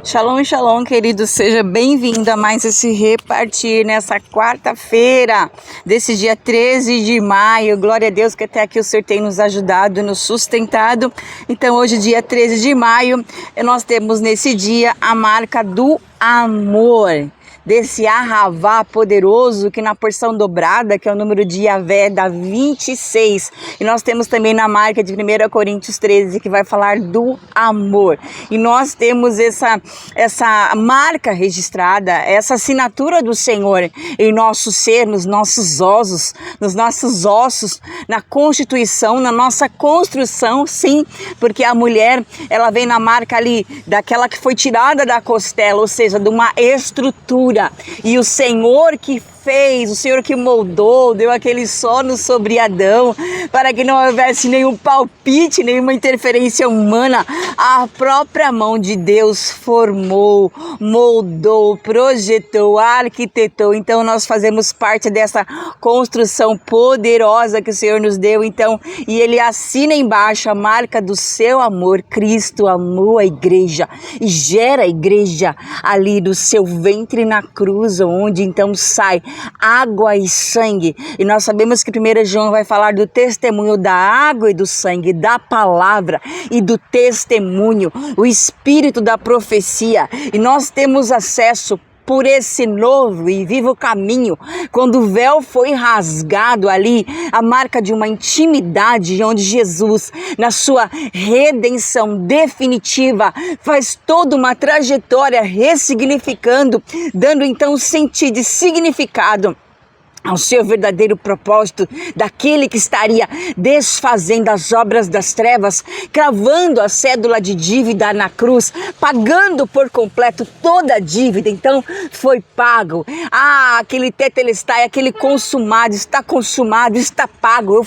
Shalom, shalom, querido, seja bem-vindo a mais esse Repartir nessa quarta-feira, desse dia 13 de maio, glória a Deus que até aqui o Senhor tem nos ajudado, nos sustentado. Então hoje, dia 13 de maio, nós temos nesse dia a marca do amor, desse Ahavá poderoso que na porção dobrada, que é o número de Yahvé, dá 26. E nós temos também na marca de 1 Coríntios 13, que vai falar do amor. E nós temos essa marca registrada, essa assinatura do Senhor em nosso ser, nos nossos ossos, na constituição, na nossa construção, sim, porque a mulher, ela vem na marca ali daquela que foi tirada da costela, ou seja, de uma estrutura. E o Senhor que fez, o Senhor que moldou, deu aquele sono sobre Adão, para que não houvesse nenhum palpite, nenhuma interferência humana. A própria mão de Deus formou, moldou, projetou, arquitetou. Então nós fazemos parte dessa construção poderosa que o Senhor nos deu. Então, e Ele assina embaixo a marca do seu amor. Cristo amou a igreja e gera a igreja ali do seu ventre na cruz, onde então sai água e sangue. E nós sabemos que 1 João vai falar do testemunho da água e do sangue, da palavra e do testemunho, o espírito da profecia. E nós temos acesso por esse novo e vivo caminho, quando o véu foi rasgado ali, a marca de uma intimidade onde Jesus, na sua redenção definitiva, faz toda uma trajetória ressignificando, dando então sentido e significado ao seu verdadeiro propósito, daquele que estaria desfazendo as obras das trevas, cravando a cédula de dívida na cruz, pagando por completo toda a dívida. Então foi pago. Aquele tetelestai, aquele consumado, está consumado, está pago.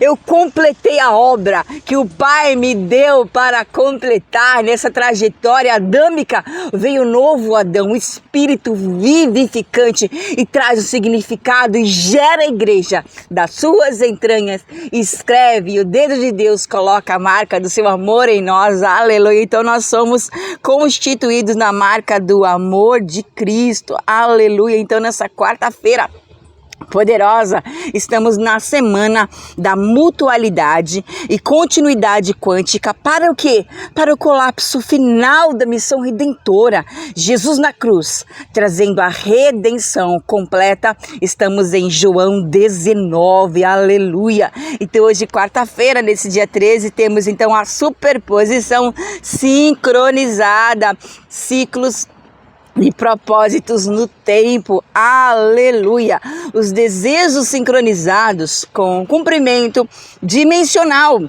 Eu completei a obra que o Pai me deu para completar. Nessa trajetória adâmica veio o novo Adão, o Espírito vivificante, e traz o significado e gera a igreja das suas entranhas, escreve, e o dedo de Deus coloca a marca do seu amor em nós, aleluia. Então nós somos constituídos na marca do amor de Cristo, aleluia. Então nessa quarta-feira poderosa, estamos na semana da mutualidade e continuidade quântica. Para o quê? Para o colapso final da missão redentora. Jesus na cruz, trazendo a redenção completa. Estamos em João 19, aleluia. Então hoje, quarta-feira, nesse dia 13, temos então a superposição sincronizada, ciclos e propósitos no tempo, aleluia. Os desejos sincronizados com o cumprimento dimensional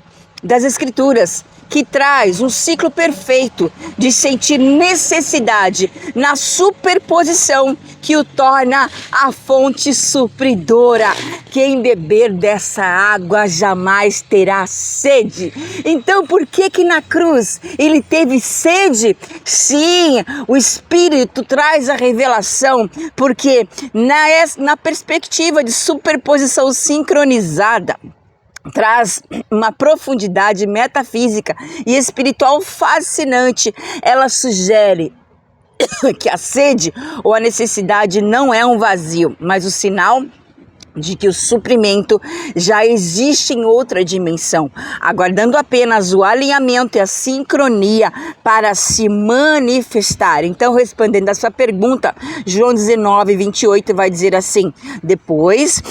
das Escrituras, que traz um ciclo perfeito de sentir necessidade na superposição que o torna a fonte supridora. Quem beber dessa água jamais terá sede. Então por que na cruz ele teve sede? Sim, o Espírito traz a revelação, porque na perspectiva de superposição sincronizada, traz uma profundidade metafísica e espiritual fascinante. Ela sugere que a sede ou a necessidade não é um vazio, mas o sinal de que o suprimento já existe em outra dimensão, aguardando apenas o alinhamento e a sincronia para se manifestar. Então, respondendo a sua pergunta, João 19, 28 vai dizer assim: depois,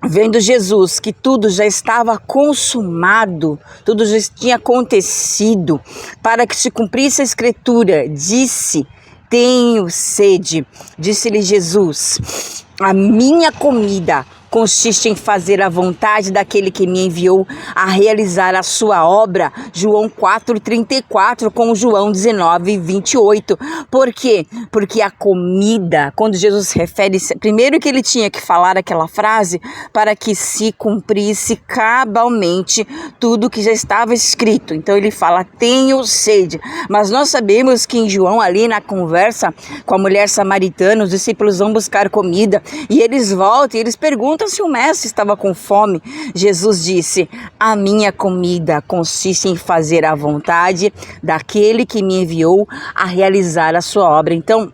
vendo Jesus que tudo já estava consumado, tudo já tinha acontecido, para que se cumprisse a Escritura, disse: tenho sede. Disse-lhe Jesus: a minha comida consiste em fazer a vontade daquele que me enviou a realizar a sua obra. João 4,34 com João 19, 28. Por quê? Porque a comida, quando Jesus refere, primeiro que ele tinha que falar aquela frase para que se cumprisse cabalmente tudo que já estava escrito. Então ele fala: tenho sede. Mas nós sabemos que em João, ali na conversa com a mulher samaritana, os discípulos vão buscar comida e eles voltam e eles perguntam Então, se o mestre estava com fome, Jesus disse: a minha comida consiste em fazer a vontade daquele que me enviou a realizar a sua obra. Então,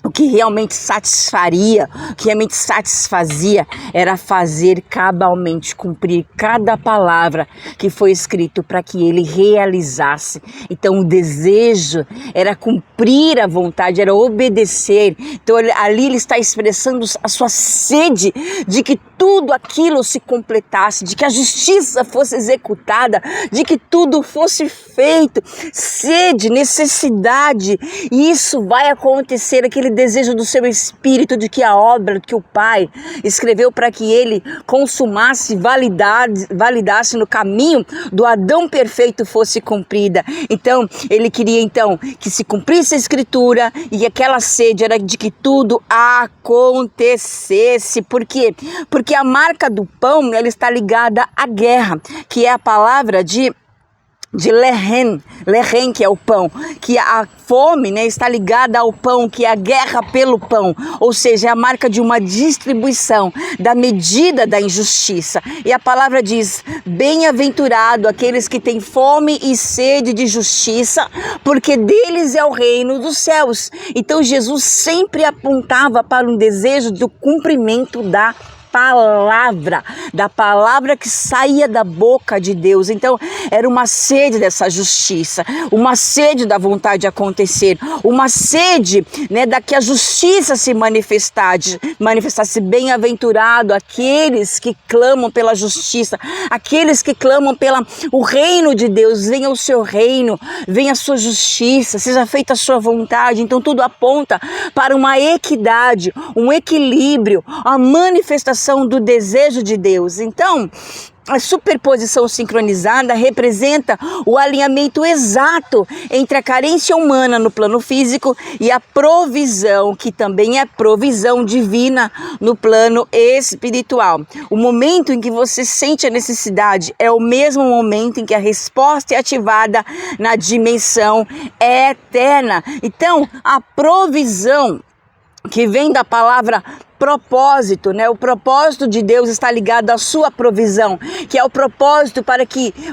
o que realmente satisfaria, o que realmente satisfazia era fazer cabalmente, cumprir cada palavra que foi escrito para que ele realizasse. Então o desejo era cumprir a vontade, era obedecer. Então ali ele está expressando a sua sede de que tudo aquilo se completasse, de que a justiça fosse executada, de que tudo fosse feito. Sede, necessidade, e isso vai acontecer, aquele desejo do seu espírito de que a obra que o Pai escreveu para que ele consumasse, validasse no caminho do Adão perfeito fosse cumprida. Então, ele queria que se cumprisse a Escritura, e aquela sede era de que tudo acontecesse. Por quê? Porque a marca do pão, ela está ligada à guerra, que é a palavra de lehen, que é o pão, que a fome, né, está ligada ao pão, que é a guerra pelo pão, ou seja, é a marca de uma distribuição da medida da injustiça. E a palavra diz: bem-aventurado aqueles que têm fome e sede de justiça, porque deles é o reino dos céus. Então Jesus sempre apontava para um desejo do cumprimento da palavra que saía da boca de Deus. Então era uma sede dessa justiça, uma sede da vontade de acontecer, uma sede, né, da que a justiça se manifestasse. Bem-aventurado aqueles que clamam pela justiça, aqueles que clamam pela o reino de Deus. Venha o seu reino, venha a sua justiça, seja feita a sua vontade. Então tudo aponta para uma equidade, um equilíbrio, a manifestação do desejo de Deus. Então, a superposição sincronizada representa o alinhamento exato entre a carência humana no plano físico e a provisão, que também é provisão divina, no plano espiritual. O momento em que você sente a necessidade é o mesmo momento em que a resposta é ativada na dimensão eterna. Então, a provisão que vem da palavra propósito, né? O propósito de Deus está ligado à sua provisão, que é o propósito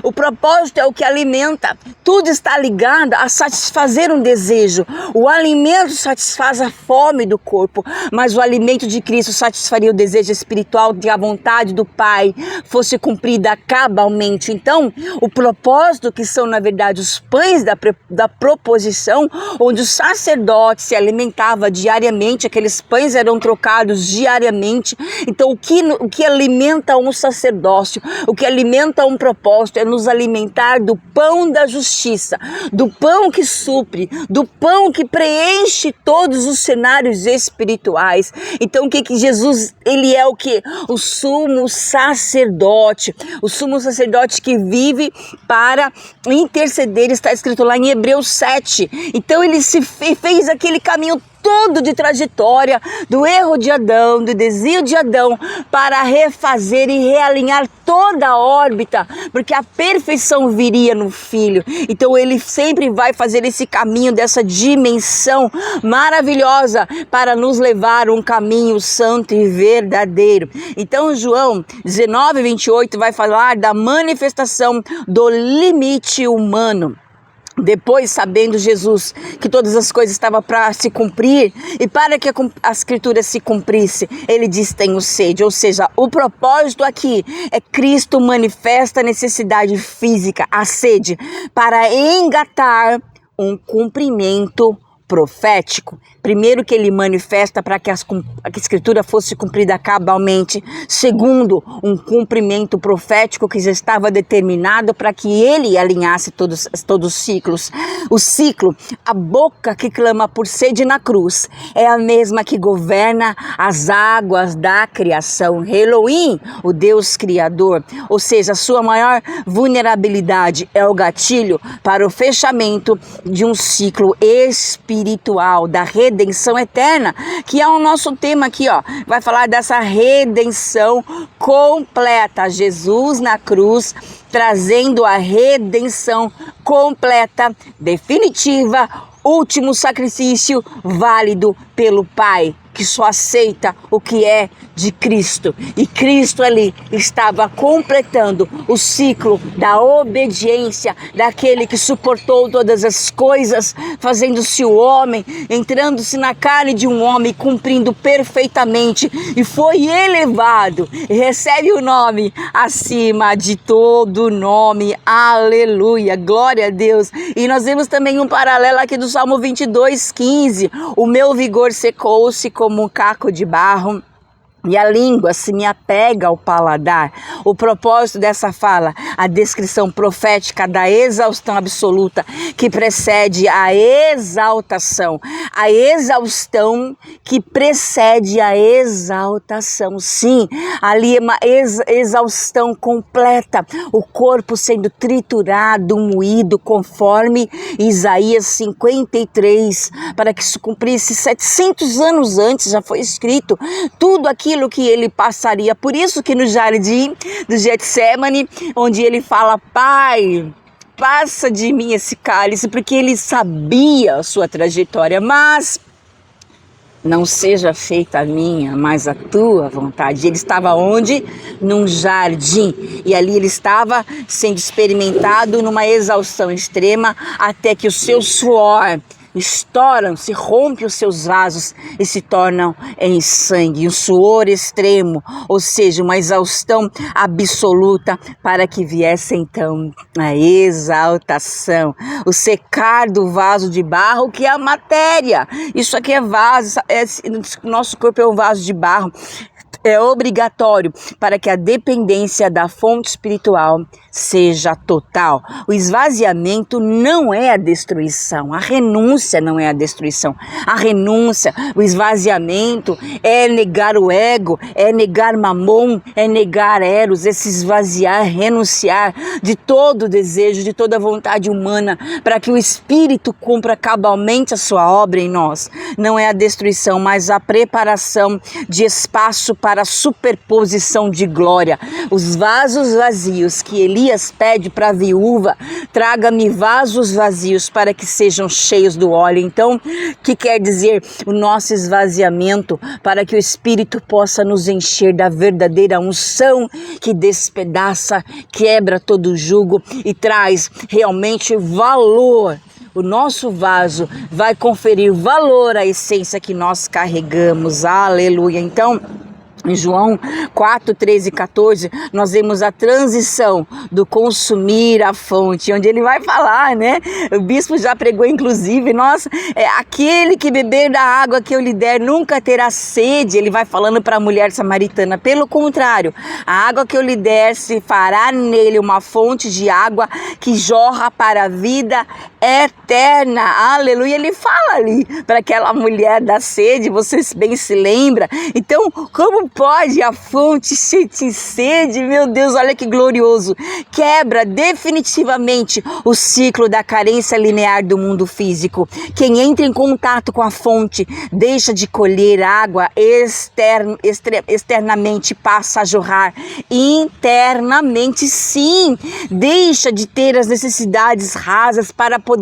o propósito é o que alimenta. Tudo está ligado a satisfazer um desejo. O alimento satisfaz a fome do corpo, mas o alimento de Cristo satisfaria o desejo espiritual de a vontade do Pai fosse cumprida cabalmente. Então, o propósito, que são na verdade os pães da proposição, onde o sacerdote se alimentava diariamente, aqueles pães eram trocados diariamente. Então o que alimenta um sacerdócio, o que alimenta um propósito é nos alimentar do pão da justiça, do pão que supre, do pão que preenche todos os cenários espirituais. Então o que Jesus, ele é o que? O sumo sacerdote que vive para interceder, está escrito lá em Hebreus 7. Então ele fez aquele caminho todo de trajetória do erro de Adão, do desvio de Adão, para refazer e realinhar toda a órbita, porque a perfeição viria no Filho. Então ele sempre vai fazer esse caminho dessa dimensão maravilhosa para nos levar a um caminho santo e verdadeiro. Então João 19:28 vai falar da manifestação do limite humano. Depois, sabendo Jesus que todas as coisas estavam para se cumprir, e para que a Escritura se cumprisse, ele diz: tenho sede. Ou seja, o propósito aqui é Cristo manifesta a necessidade física, a sede, para engatar um cumprimento profético. Primeiro, que ele manifesta para que a Escritura fosse cumprida cabalmente. Segundo, um cumprimento profético que já estava determinado para que ele alinhasse todos os ciclos. O ciclo, a boca que clama por sede na cruz, é a mesma que governa as águas da criação. Elohim, o Deus Criador. Ou seja, a sua maior vulnerabilidade é o gatilho para o fechamento de um ciclo espiritual, da redenção eterna, que é o nosso tema aqui, ó. Vai falar dessa redenção completa. Jesus na cruz, trazendo a redenção completa, definitiva, último sacrifício válido pelo Pai, que só aceita o que é de Cristo. E Cristo ali estava completando o ciclo da obediência daquele que suportou todas as coisas, fazendo-se o homem, entrando-se na carne de um homem, cumprindo perfeitamente, e foi elevado e recebe o nome acima de todo nome. Aleluia, glória a Deus. E nós vemos também um paralelo aqui do Salmo 22:15. O meu vigor secou-se como um caco de barro, e a língua se me apega ao paladar. O propósito dessa fala, a descrição profética da exaustão absoluta que precede a exaltação. A exaustão que precede a exaltação. Sim, ali é uma exaustão completa. O corpo sendo triturado, moído, conforme Isaías 53, para que se cumprisse 700 anos antes, já foi escrito tudo aquilo que ele passaria. Por isso que no jardim do Getsemane, onde ele fala: Pai, passa de mim esse cálice, porque ele sabia a sua trajetória, mas não seja feita a minha, mas a tua vontade. Ele estava onde? Num jardim. E ali ele estava sendo experimentado numa exaustão extrema, até que o seu suor estouram, se rompe os seus vasos e se tornam em sangue, um suor extremo, ou seja, uma exaustão absoluta, para que viesse então a exaltação, o secar do vaso de barro, que é a matéria. Isso aqui é vaso, nosso corpo é um vaso de barro. É obrigatório para que a dependência da fonte espiritual seja total. O esvaziamento não é a destruição, a renúncia não é a destruição. A renúncia, o esvaziamento é negar o ego, é negar mamon, é negar eros, é se esvaziar, renunciar de todo o desejo, de toda a vontade humana, para que o Espírito cumpra cabalmente a sua obra em nós. Não é a destruição, mas a preparação de espaço para a superposição de glória. Os vasos vazios que Elias pede para a viúva: traga-me vasos vazios para que sejam cheios do óleo. Então, que quer dizer o nosso esvaziamento, para que o Espírito possa nos encher da verdadeira unção que despedaça, quebra todo o jugo e traz realmente valor. O nosso vaso vai conferir valor à essência que nós carregamos. Aleluia. Então, em João 4, 13 e 14, nós vemos a transição do consumir à fonte, onde ele vai falar, né? O bispo já pregou, inclusive, nossa, aquele que beber da água que eu lhe der nunca terá sede. Ele vai falando para a mulher samaritana: pelo contrário, a água que eu lhe der se fará nele uma fonte de água que jorra para a vida eterna. Aleluia. Ele fala ali para aquela mulher da sede, vocês bem se lembram. Então, como pode a fonte sentir sede? Meu Deus, olha que glorioso. Quebra definitivamente o ciclo da carência linear do mundo físico. Quem entra em contato com a fonte deixa de colher água externamente, passa a jorrar internamente. Sim, deixa de ter as necessidades rasas para poder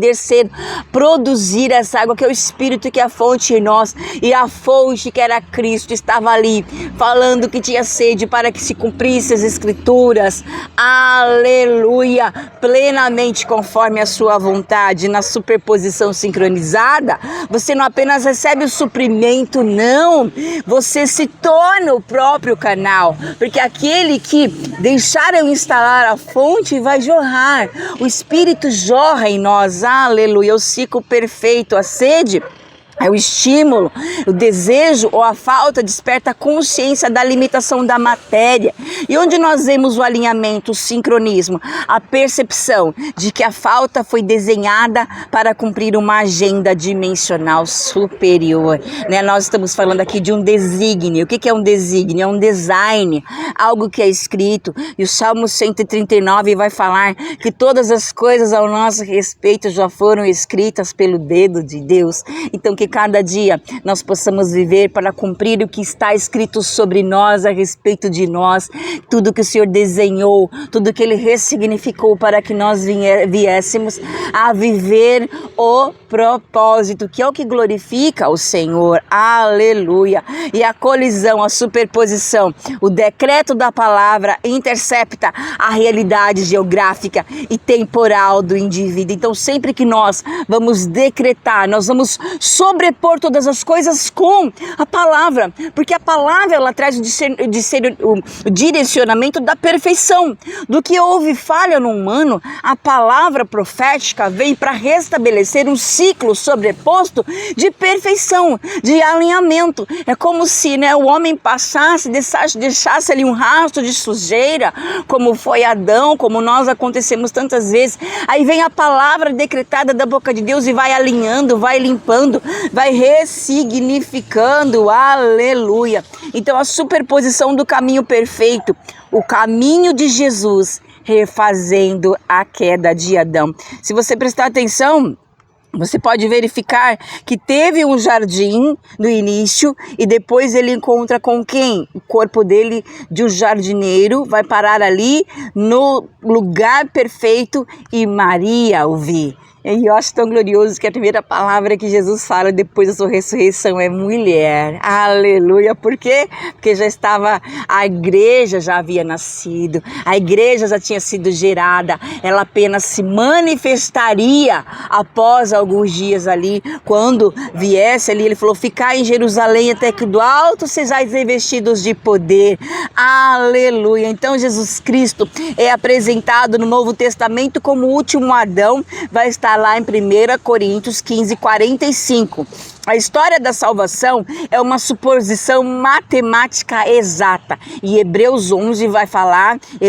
produzir essa água, que é o Espírito, que é a fonte em nós. E a fonte, que era Cristo, estava ali falando que tinha sede para que se cumprisse as Escrituras. Aleluia! Plenamente conforme a sua vontade. Na superposição sincronizada, você não apenas recebe o suprimento, não, você se torna o próprio canal, porque aquele que deixar eu instalar a fonte vai jorrar. O Espírito jorra em nós. Aleluia! O ciclo perfeito, a sede é o estímulo, o desejo ou a falta desperta a consciência da limitação da matéria. E onde nós vemos o alinhamento, o sincronismo, a percepção de que a falta foi desenhada para cumprir uma agenda dimensional superior. Né? Nós estamos falando aqui de um desígnio. O que é um desígnio? É um design, algo que é escrito. E o Salmo 139 vai falar que todas as coisas ao nosso respeito já foram escritas pelo dedo de Deus. Então, o que cada dia nós possamos viver para cumprir o que está escrito sobre nós, a respeito de nós, tudo que o Senhor desenhou, tudo que Ele ressignificou para que nós viéssemos a viver o propósito, que é o que glorifica o Senhor. Aleluia! E a colisão, a superposição, o decreto da palavra intercepta a realidade geográfica e temporal do indivíduo. Então, sempre que nós vamos decretar, nós vamos sobrepor todas as coisas com a palavra, porque a palavra ela traz o direcionamento da perfeição. Do que houve falha no humano, a palavra profética vem para restabelecer um ciclo sobreposto de perfeição, de alinhamento. É como se, né, o homem passasse, deixasse ali um rastro de sujeira, como foi Adão, como nós acontecemos tantas vezes. Aí vem a palavra decretada da boca de Deus e vai alinhando, vai limpando, vai ressignificando. Aleluia! Então a superposição do caminho perfeito, o caminho de Jesus, refazendo a queda de Adão. Se você prestar atenção, você pode verificar que teve um jardim no início e depois ele encontra com quem? O corpo dele de um jardineiro vai parar ali no lugar perfeito e Maria o vê. E eu acho tão glorioso que a primeira palavra que Jesus fala depois da sua ressurreição é mulher. Aleluia! Por quê? Porque a igreja já havia nascido, a igreja já tinha sido gerada, ela apenas se manifestaria após alguns dias ali, quando viesse ali, ele falou, ficai em Jerusalém até que do alto sejais revestidos de poder. Aleluia! Então Jesus Cristo é apresentado no Novo Testamento como o último Adão, vai estar lá em 1 Coríntios 15, 45. A história da salvação é uma suposição matemática exata. E Hebreus 11 vai falar que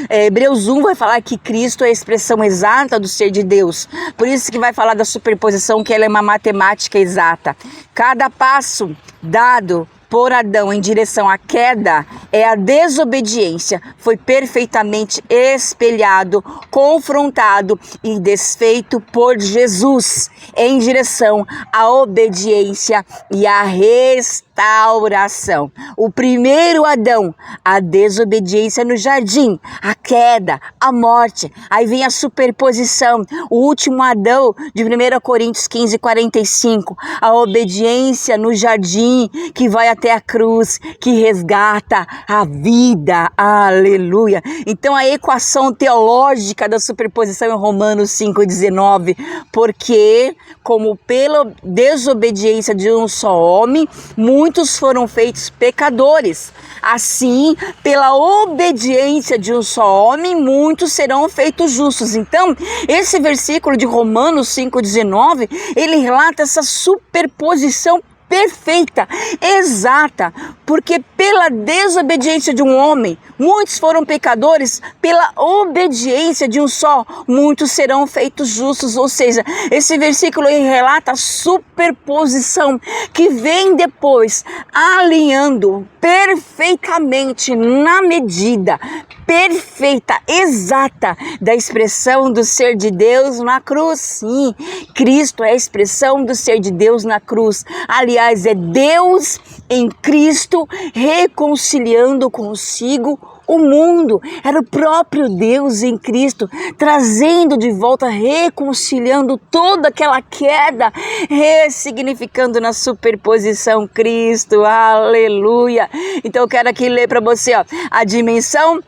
Hebreus 1 vai falar que Cristo é a expressão exata do ser de Deus. Por isso que vai falar da superposição, que ela é uma matemática exata. Cada passo dado por Adão em direção à queda é a desobediência, foi perfeitamente espelhado, confrontado e desfeito por Jesus em direção à obediência e à restauração. O primeiro Adão, a desobediência no jardim, a queda, a morte, aí vem a superposição. O último Adão de 1 Coríntios 15, 45, a obediência no jardim que vai até a cruz, que resgata a vida. Aleluia! Então a equação teológica da superposição em Romanos 5,19, porque como pela desobediência de um só homem, muitos foram feitos pecadores. Assim, pela obediência de um só homem, muitos serão feitos justos. Então, esse versículo de Romanos 5,19, ele relata essa superposição perfeita, exata, porque pela desobediência de um homem, muitos foram pecadores, pela obediência de um só, muitos serão feitos justos. Ou seja, esse versículo relata a superposição que vem depois, alinhando perfeitamente na medida perfeita, exata da expressão do ser de Deus na cruz. Sim, Cristo é a expressão do ser de Deus na cruz. Aliás, é Deus em Cristo reconciliando consigo o mundo. Era o próprio Deus em Cristo, trazendo de volta, reconciliando toda aquela queda, ressignificando na superposição Cristo. Aleluia! Então eu quero aqui ler para você, a dimensão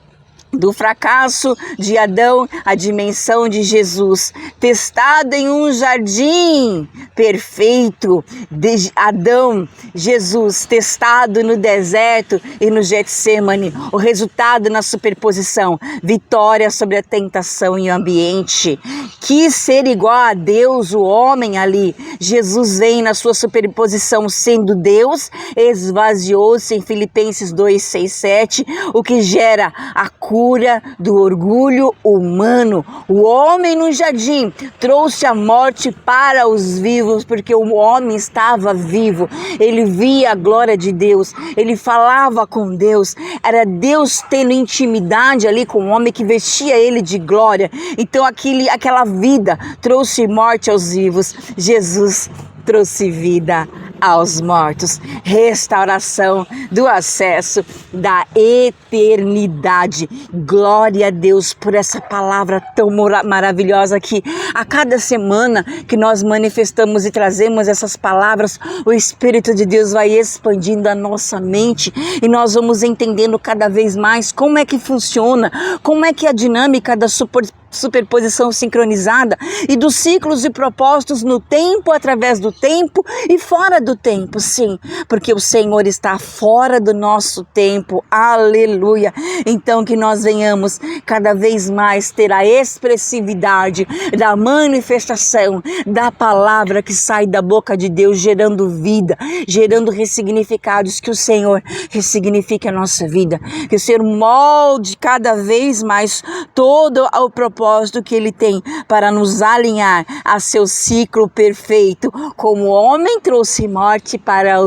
do fracasso de Adão, a dimensão de Jesus, testado em um jardim perfeito, de Adão, Jesus, testado no deserto e no Getsêmani, o resultado na superposição, vitória sobre a tentação e o ambiente. Quis ser igual a Deus, o homem ali, Jesus vem na sua superposição sendo Deus, esvaziou-se em Filipenses 2, 6, 7, o que gera a cura, cura do orgulho humano. O homem no jardim trouxe a morte para os vivos, porque o homem estava vivo, ele via a glória de Deus, ele falava com Deus, era Deus tendo intimidade ali com o homem que vestia ele de glória. Então aquela vida trouxe morte aos vivos. Jesus trouxe vida aos mortos, restauração do acesso da eternidade. Glória a Deus por essa palavra tão maravilhosa que a cada semana que nós manifestamos e trazemos essas palavras, o Espírito de Deus vai expandindo a nossa mente e nós vamos entendendo cada vez mais como é que funciona, como é que é a dinâmica da superposição sincronizada e dos ciclos e propósitos no tempo, através do tempo e fora do tempo, sim, porque o Senhor está fora do nosso tempo, aleluia. Então que nós venhamos cada vez mais ter a expressividade da manifestação da palavra que sai da boca de Deus, gerando vida, gerando ressignificados, que o Senhor ressignifique a nossa vida, que o Senhor molde cada vez mais todo o propósito que Ele tem para nos alinhar a seu ciclo perfeito. Como o homem trouxe morte para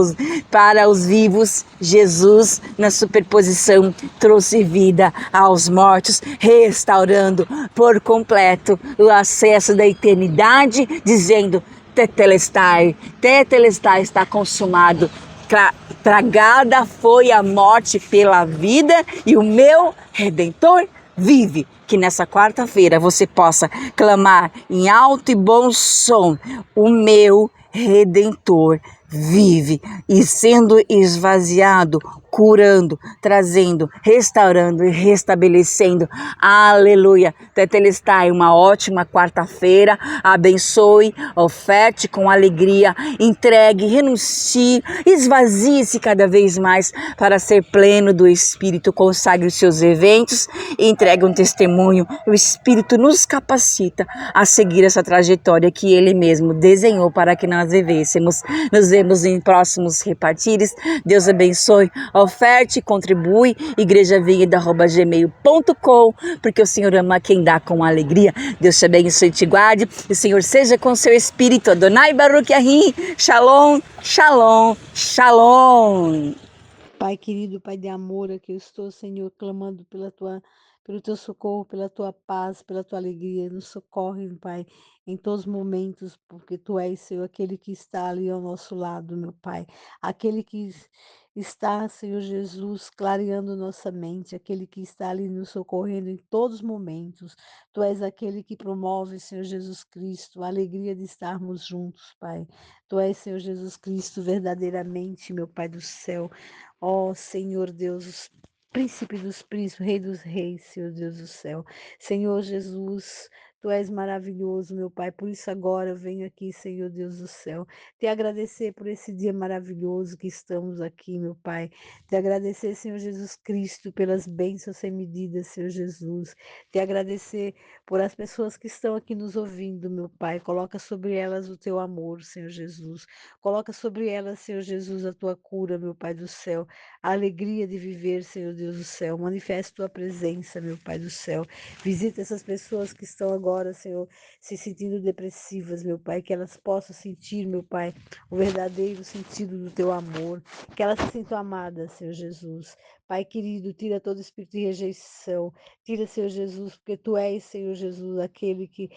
os vivos, Jesus, na superposição, trouxe vida aos mortos, restaurando por completo o acesso da eternidade, dizendo: Tetelestai, Tetelestai, está consumado. Tragada foi a morte pela vida e o meu Redentor vive. Que nessa quarta-feira você possa clamar em alto e bom som: o meu Redentor vive, e sendo esvaziado, curando, trazendo, restaurando e restabelecendo. Aleluia. Tetelestai, uma ótima quarta-feira. Abençoe, oferte com alegria, entregue, renuncie, esvazie-se cada vez mais para ser pleno do Espírito. Consagre os seus eventos e entregue um testemunho. O Espírito nos capacita a seguir essa trajetória que Ele mesmo desenhou para que nós vivêssemos. Nos vemos em próximos repartires. Deus abençoe. Oferte, contribui, igrejavinha@gmail.com, porque o Senhor ama quem dá com alegria. Deus te abençoe e te guarde. O Senhor seja com seu espírito. Adonai Baruch Yahim. Shalom, shalom, shalom. Pai querido, Pai de amor, aqui eu estou, Senhor, clamando pelo teu socorro, pela tua paz, pela tua alegria. Nos socorre, Pai, em todos os momentos, porque tu és, Senhor, aquele que está ali ao nosso lado, meu Pai. Aquele que está, Senhor Jesus, clareando nossa mente, aquele que está ali nos socorrendo em todos os momentos. Tu és aquele que promove, Senhor Jesus Cristo, a alegria de estarmos juntos, Pai. Tu és, Senhor Jesus Cristo, verdadeiramente, meu Pai do céu. Ó Senhor Deus, príncipe dos príncipes, rei dos reis, Senhor Deus do céu. Senhor Jesus, tu és maravilhoso, meu Pai. Por isso agora eu venho aqui, Senhor Deus do céu, te agradecer por esse dia maravilhoso que estamos aqui, meu Pai. Te agradecer, Senhor Jesus Cristo, pelas bênçãos sem medida, Senhor Jesus. Te agradecer por as pessoas que estão aqui nos ouvindo, meu Pai. Coloca sobre elas o teu amor, Senhor Jesus. Coloca sobre elas, Senhor Jesus, a tua cura, meu Pai do céu. A alegria de viver, Senhor Deus do céu. Manifesta tua presença, meu Pai do céu. Visita essas pessoas que estão agora, Senhor, se sentindo depressivas, meu Pai. Que elas possam sentir, meu Pai, o verdadeiro sentido do teu amor. Que elas se sintam amadas, Senhor Jesus. Pai querido, tira todo espírito de rejeição. Tira, Senhor Jesus, porque tu és, Senhor Jesus, aquele que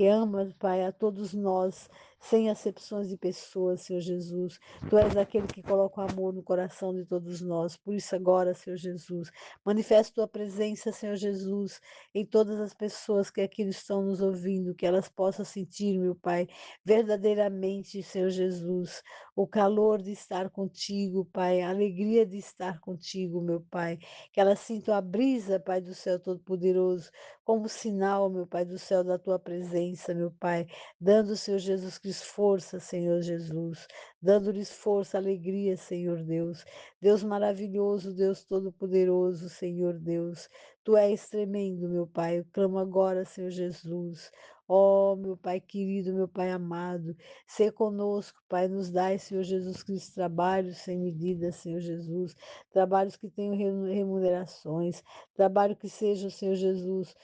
ama, Pai, a todos nós, sem acepções de pessoas, Senhor Jesus. Tu és aquele que coloca o amor no coração de todos nós. Por isso agora, Senhor Jesus, manifesta tua presença, Senhor Jesus, em todas as pessoas que aqui estão nos ouvindo, que elas possam sentir, meu Pai, verdadeiramente, Senhor Jesus, o calor de estar contigo, Pai, a alegria de estar contigo, meu Pai. Que elas sintam a brisa, Pai do céu Todo-Poderoso, como sinal, meu Pai do céu, da tua presença, meu Pai, dando, Senhor Jesus Cristo, força, Senhor Jesus, dando-lhes força, alegria, Senhor Deus. Deus maravilhoso, Deus todo-poderoso, Senhor Deus. Tu és tremendo, meu Pai. Eu clamo agora, Senhor Jesus. Ó, meu Pai querido, meu Pai amado, ser conosco, Pai, nos dai, Senhor Jesus Cristo, trabalhos sem medida, Senhor Jesus, trabalhos que tenham remunerações, trabalho que sejam, Senhor Jesus,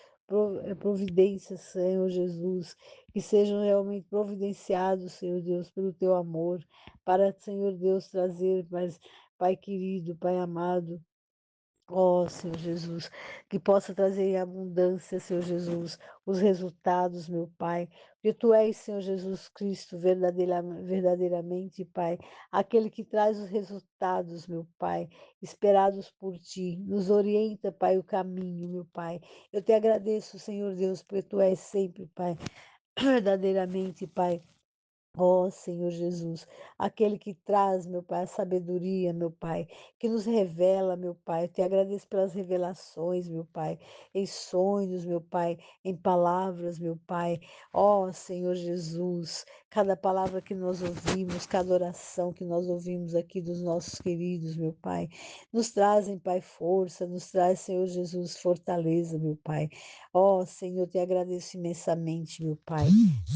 providências, Senhor Jesus, que sejam realmente providenciados, Senhor Deus, pelo teu amor, para, Senhor Deus, trazer, Pai querido, Pai amado, ó Senhor Jesus, que possa trazer em abundância, Senhor Jesus, os resultados, meu Pai, porque Tu és, Senhor Jesus Cristo, verdadeiramente, Pai, aquele que traz os resultados, meu Pai, esperados por Ti, nos orienta, Pai, o caminho, meu Pai. Eu te agradeço, Senhor Deus, porque Tu és sempre, Pai, verdadeiramente, Pai. Ó Senhor Jesus, aquele que traz, meu Pai, a sabedoria, meu Pai, que nos revela, meu Pai. Eu te agradeço pelas revelações, meu Pai, em sonhos, meu Pai, em palavras, meu Pai. Ó Senhor Jesus, cada palavra que nós ouvimos, cada oração que nós ouvimos aqui dos nossos queridos, meu Pai, nos trazem, Pai, força, nos traz, Senhor Jesus, fortaleza, meu Pai. Ó Senhor, eu te agradeço imensamente, meu Pai.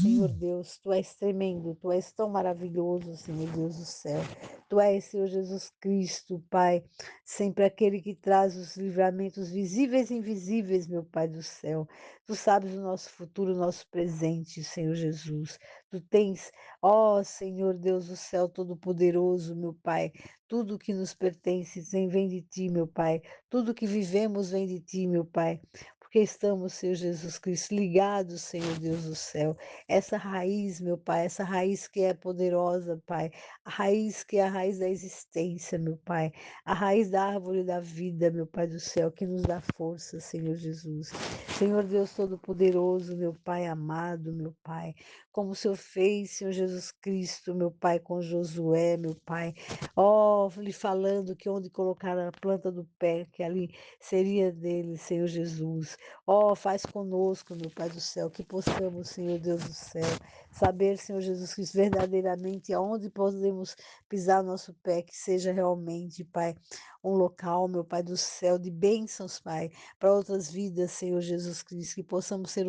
Senhor Deus, Tu és tremendo, Tu és tão maravilhoso, Senhor Deus do céu. Tu és, Senhor Jesus Cristo, Pai, sempre aquele que traz os livramentos visíveis e invisíveis, meu Pai do céu. Tu sabes o nosso futuro, o nosso presente, Senhor Jesus. Tu tens, ó Senhor Deus do céu Todo-Poderoso, meu Pai, tudo que nos pertence vem de Ti, meu Pai. Tudo que vivemos vem de Ti, meu Pai. Porque estamos, Senhor Jesus Cristo, ligados, Senhor Deus do céu, essa raiz, meu Pai, essa raiz que é poderosa, Pai, a raiz que é a raiz da existência, meu Pai, a raiz da árvore da vida, meu Pai do céu, que nos dá força, Senhor Jesus. Senhor Deus Todo-Poderoso, meu Pai amado, meu Pai, como o Senhor fez, Senhor Jesus Cristo, meu Pai, com Josué, meu Pai, ó, lhe falando que onde colocar a planta do pé, que ali seria dele, Senhor Jesus. Ó, faz conosco, meu Pai do céu, que possamos, Senhor Deus do céu, saber, Senhor Jesus Cristo, verdadeiramente aonde podemos pisar nosso pé, que seja realmente, Pai, um local, meu Pai do céu, de bênçãos, Pai, para outras vidas, Senhor Jesus Cristo, que possamos ser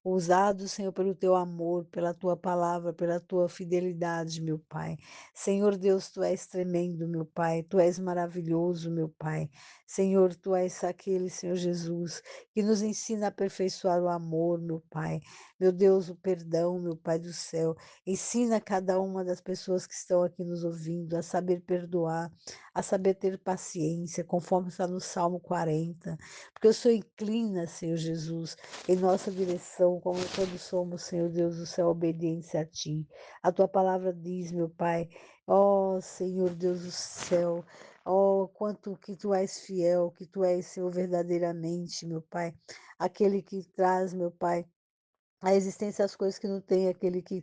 usados, Senhor, pelo teu amor, pela tua palavra, pela tua fidelidade, meu Pai. Senhor Deus, tu és tremendo, meu Pai, tu és maravilhoso, meu Pai. Senhor, tu és aquele, Senhor Jesus, que nos ensina a aperfeiçoar o amor, meu Pai. Meu Deus, o perdão, meu Pai do céu. Ensina cada uma das pessoas que estão aqui nos ouvindo a saber perdoar, a saber ter paciência, conforme está no Salmo 40. Porque o Senhor inclina, Senhor Jesus, em nossa direção, como todos somos, Senhor Deus do céu, obedientes a Ti. A Tua palavra diz, meu Pai, ó Senhor Deus do céu, oh, quanto que tu és fiel, que tu és, Senhor, verdadeiramente, meu Pai. Aquele que traz, meu Pai, a existência as coisas que não tem, aquele que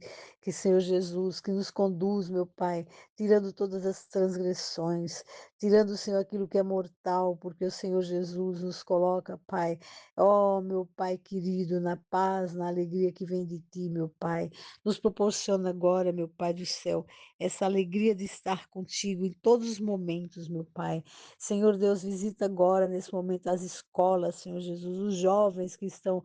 Senhor Jesus, que nos conduz, meu Pai, tirando todas as transgressões, tirando, Senhor, aquilo que é mortal, porque o Senhor Jesus nos coloca, Pai, ó, meu Pai querido, na paz, na alegria que vem de Ti, meu Pai, nos proporciona agora, meu Pai do céu, essa alegria de estar contigo em todos os momentos, meu Pai. Senhor Deus, visita agora, nesse momento, as escolas, Senhor Jesus, os jovens que estão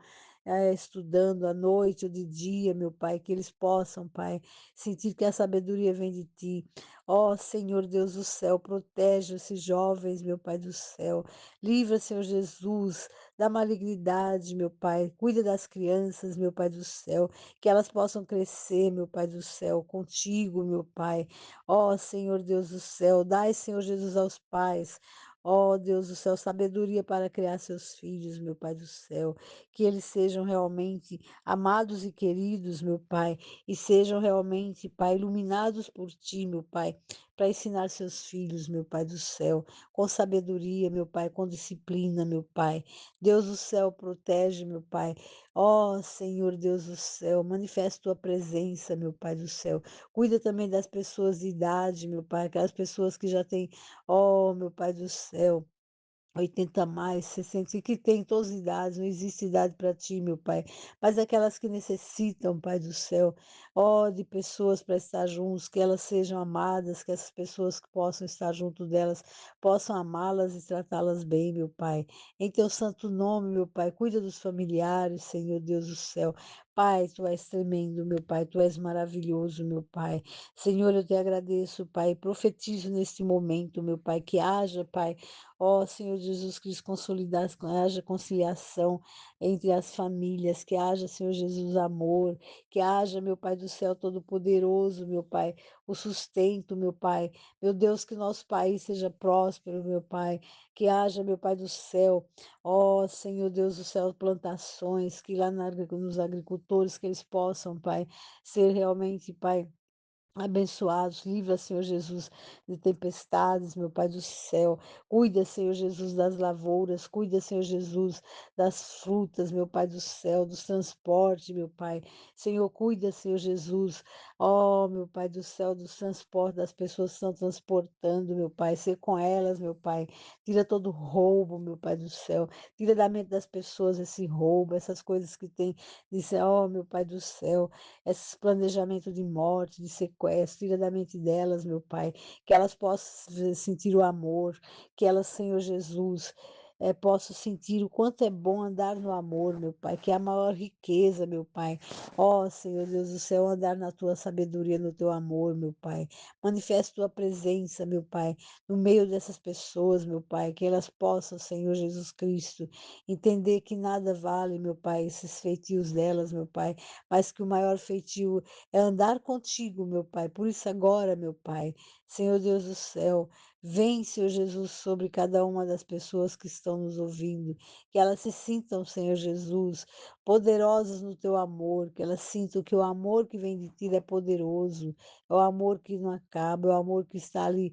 estudando à noite ou de dia, meu Pai, que eles possam, Pai, sentir que a sabedoria vem de Ti. Ó Senhor Deus do céu, protege esses jovens, meu Pai do céu. Livra, Senhor Jesus, da malignidade, meu Pai. Cuida das crianças, meu Pai do céu, que elas possam crescer, meu Pai do céu, contigo, meu Pai. Ó Senhor Deus do céu, dai, Senhor Jesus, aos pais. Ó Deus do céu, sabedoria para criar seus filhos, meu Pai do céu, que eles sejam realmente amados e queridos, meu Pai, e sejam realmente, Pai, iluminados por Ti, meu Pai, para ensinar seus filhos, meu Pai do céu, com sabedoria, meu Pai, com disciplina, meu Pai. Deus do céu, protege, meu Pai. Ó Senhor Deus do céu, manifesta Tua presença, meu Pai do céu. Cuida também das pessoas de idade, meu Pai, aquelas pessoas que já têm, ó, meu Pai do céu, 80 mais, 60, e que tem todas as idades, não existe idade para ti, meu Pai, mas aquelas que necessitam, Pai do céu, ó, de pessoas para estar juntos, que elas sejam amadas, que essas pessoas que possam estar junto delas, possam amá-las e tratá-las bem, meu Pai. Em teu santo nome, meu Pai, cuida dos familiares, Senhor Deus do céu. Pai, tu és tremendo, meu Pai, tu és maravilhoso, meu Pai. Senhor, eu te agradeço, Pai, profetizo neste momento, meu Pai, que haja, Pai, ó Senhor Jesus Cristo, consolidar, haja conciliação entre as famílias, que haja, Senhor Jesus, amor, que haja, meu Pai do céu todo-poderoso, meu Pai, o sustento, meu Pai. Meu Deus, que nosso país seja próspero, meu Pai, que haja, meu Pai do céu, ó Senhor Deus do céu, plantações, que lá nos agricultores, que eles possam, Pai, ser realmente, Pai, abençoados, livra, Senhor Jesus, de tempestades, meu Pai do céu. Cuida, Senhor Jesus, das lavouras, cuida, Senhor Jesus, das frutas, meu Pai do céu, dos transportes, meu Pai. Senhor, cuida, Senhor Jesus, ó, meu Pai do céu, dos transportes das pessoas que estão transportando, meu Pai. Ser com elas, meu Pai. Tira todo roubo, meu Pai do céu. Tira da mente das pessoas esse roubo, essas coisas que tem. Disse, ó, meu Pai do céu, esses planejamentos de morte, de sequestro, tira da mente delas, meu Pai, que elas possam sentir o amor, que elas, Senhor Jesus, possam sentir o quanto é bom andar no amor, meu Pai, que é a maior riqueza, meu Pai. Ó, Senhor Deus do céu, andar na tua sabedoria, no teu amor, meu Pai. Manifesta tua presença, meu Pai, no meio dessas pessoas, meu Pai, que elas possam, Senhor Jesus Cristo, entender que nada vale, meu Pai, esses feitios delas, meu Pai, mas que o maior feitio é andar contigo, meu Pai. Por isso agora, meu Pai, Senhor Deus do céu, vem, Senhor Jesus, sobre cada uma das pessoas que estão nos ouvindo, que elas se sintam, Senhor Jesus, poderosas no teu amor, que elas sintam que o amor que vem de ti é poderoso, é o amor que não acaba, é o amor que está ali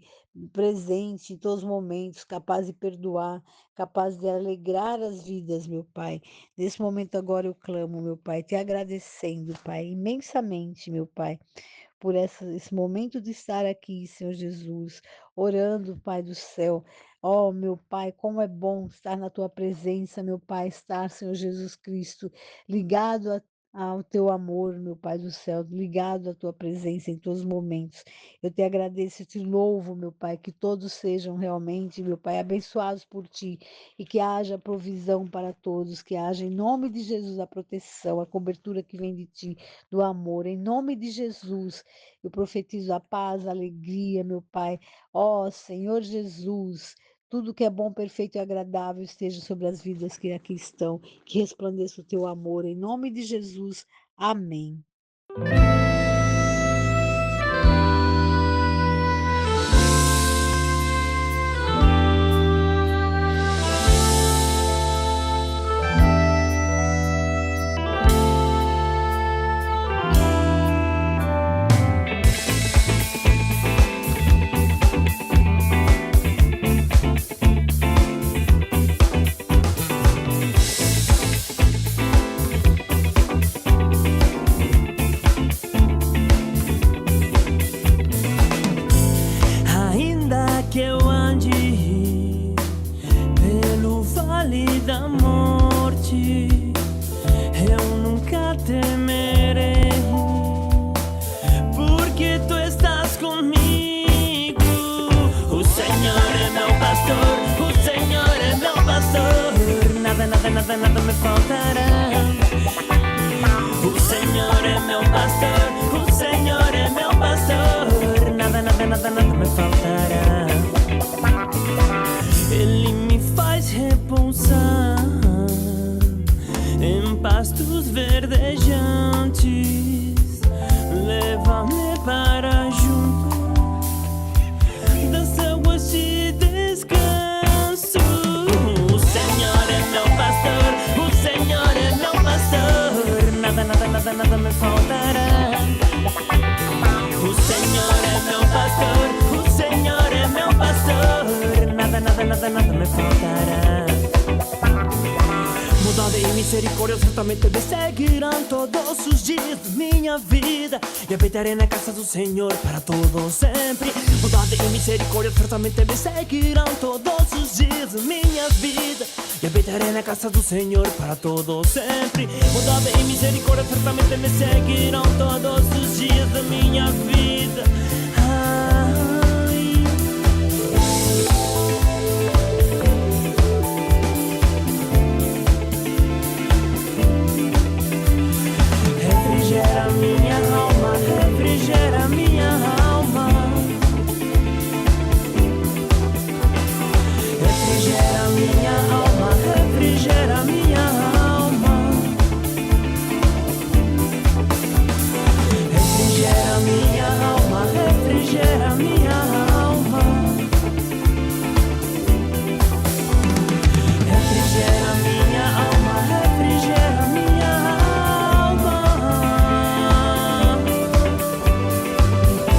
presente em todos os momentos, capaz de perdoar, capaz de alegrar as vidas, meu Pai. Nesse momento agora eu clamo, meu Pai, te agradecendo, Pai, imensamente, meu Pai, por esse momento de estar aqui, Senhor Jesus, orando, Pai do céu. Oh, meu Pai, como é bom estar na tua presença, meu Pai, estar, Senhor Jesus Cristo, ligado ao teu amor, meu Pai do céu, ligado à tua presença em todos os momentos. Eu te agradeço e te louvo, meu Pai, que todos sejam realmente, meu Pai, abençoados por ti e que haja provisão para todos, que haja em nome de Jesus a proteção, a cobertura que vem de ti, do amor, em nome de Jesus. Eu profetizo a paz, a alegria, meu Pai. Ó Senhor Jesus, tudo que é bom, perfeito e agradável esteja sobre as vidas que aqui estão, que resplandeça o teu amor, em nome de Jesus. Amém. Ainda que eu ande pelo vale da morte, eu nunca temerei, porque tu estás comigo. O Senhor é meu pastor, o Senhor é meu pastor, nada, nada, nada, nada me faltará. O Senhor é meu pastor, o Senhor é meu pastor, nada, nada, nada, nada me faltará. Ele me faz repousar em pastos verdejantes, leva-me para junto das águas de descanso. O Senhor é meu pastor, o Senhor é meu pastor, nada, nada, nada, nada me faltará. O Senhor é meu pastor, o Senhor é meu pastor, nada, nada, nada, nada me faltará. Mudou de misericórdia certamente me seguirão todos os dias da minha vida, e habitarei na casa do Senhor para todo sempre. Bondade e misericórdia certamente me seguirão todos os dias da minha vida, e habitarei na casa do Senhor para todo sempre. Bondade e misericórdia certamente me seguirão todos os dias da minha vida. Refrigera minha alma, refrigera minha alma. Refrigera minha alma, refrigera minha alma. Refrigera minha alma, refrigera minha alma. Refrigera minha alma, refrigera minha alma.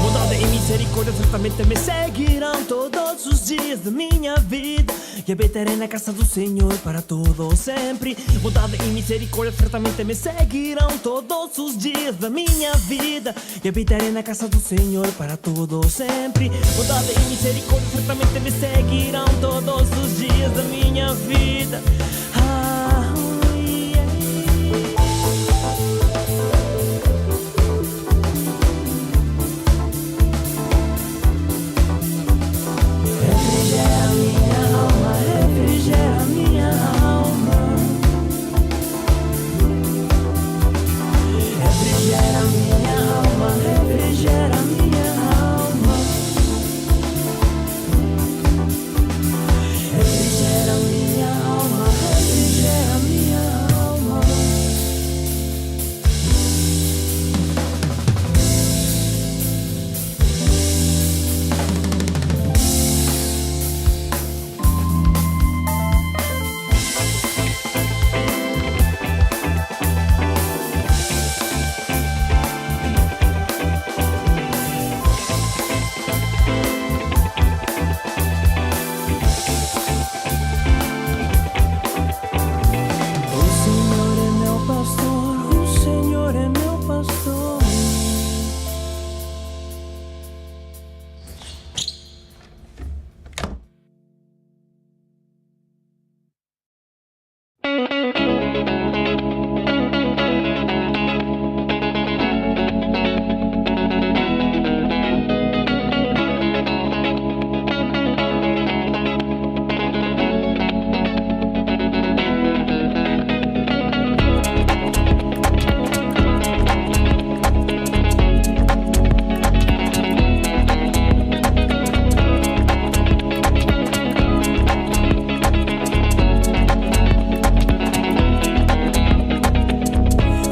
Bondade e misericórdia certamente me seguirão todos os dias da minha vida, e habitarei na casa do Senhor para todo sempre. Bondade e misericórdia certamente me seguirão todos os dias da minha vida, e habitarei na casa do Senhor para todo sempre. Bondade e misericórdia certamente me seguirão todos os dias da minha vida. Refrigera minha alma, refrigera minha alma. Refrigera minha alma, refrigera minha alma. Refrigera minha alma, refrigera minha alma. O Senhor é meu pastor, o Senhor é meu pastor.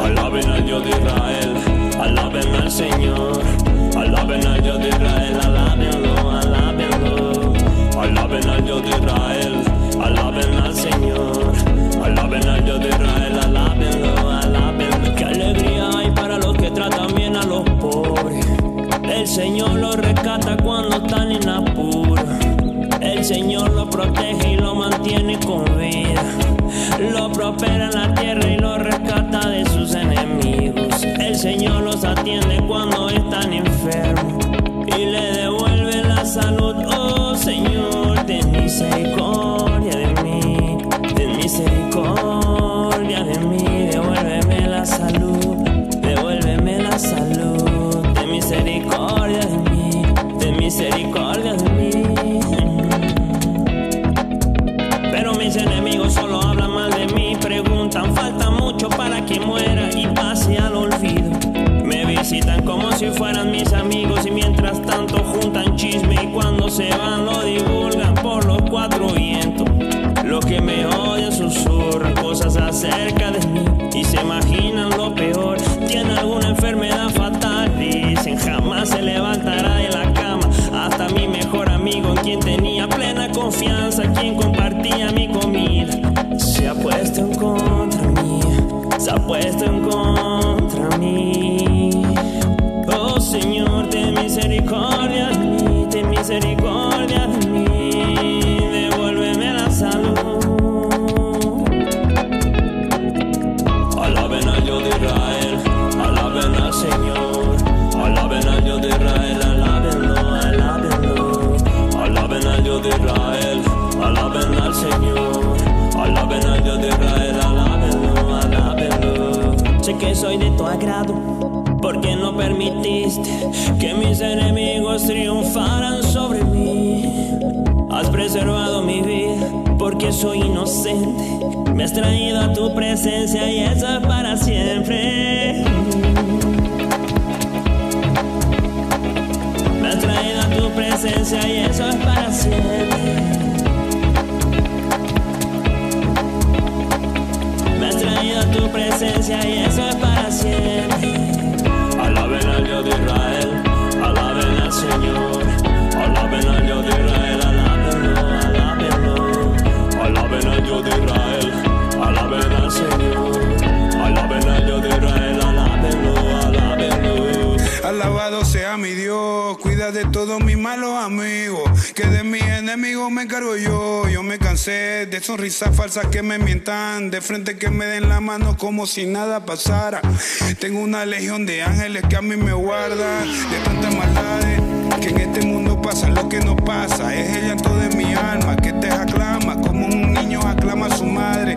Alaben al Dios de Israel, alaben al Señor. Alaben al Dios de Israel, alábenlo, alábenlo. Alaben al Dios de Israel, alaben al Señor. Alaben al Dios de Israel, alábenlo, alábenlo. Qué alegría hay para los que tratan bien a los pobres. El Señor los rescata cuando están en apuro. El Señor los protege y los mantiene con vida. Lo prospera en la tierra y lo rescata de sus enemigos. El Señor los atiende cuando están enfermos y le devuelve la salud. Oh Señor, ten misericordia de mí, ten misericordia de mí. Devuélveme la salud, devuélveme la salud. Ten misericordia de mí, ten misericordia de mí. Pero mis enemigos solo hablan mal de mí, preguntan, falta mucho para que muera y pase al olvido. Me visitan como si fueran mis amigos y mientras tanto juntan chisme y cuando se van lo divulgan por los cuatro vientos. Los que me odian susurran cosas acerca de mí y se imaginan lo peor. Tiene alguna enfermedad fatal, dicen, jamás se levantará de la cama. Hasta mi mejor amigo, en quien tenía plena confianza, quien compartía mi comida, se ha puesto en contra mía, se ha puesto en contra mí. Oh Señor, ten misericordia de mí, ten misericordia de mí. Devuélveme la salud, sé que soy de tu agrado, porque no permitiste que mis enemigos triunfaran sobre mí. Has preservado mi vida, porque soy inocente. Me has traído a tu presencia y eso es para siempre. Me has traído a tu presencia y eso es para siempre. Me has traído a tu presencia y eso es para siempre. Alaben al Dios de Israel, alaben al Señor. Alaben al Dios de Israel, alábenlo, alábenlo. Alaben al Dios de Israel, alaben al Señor. Alaben al Dios de Israel, alábenlo, alábenlo. Alabado sea mi Dios, cuida de todos mis malos amigos, que de mis enemigos me encargo yo. Yo me cansé de sonrisas falsas que me mientan, de frente que me den la mano como si nada pasara. Tengo una legión de ángeles que a mí me guardan de tantas maldades, que en este mundo pasa lo que no pasa. Es el llanto de mi alma que te aclama como un niño aclama a su madre.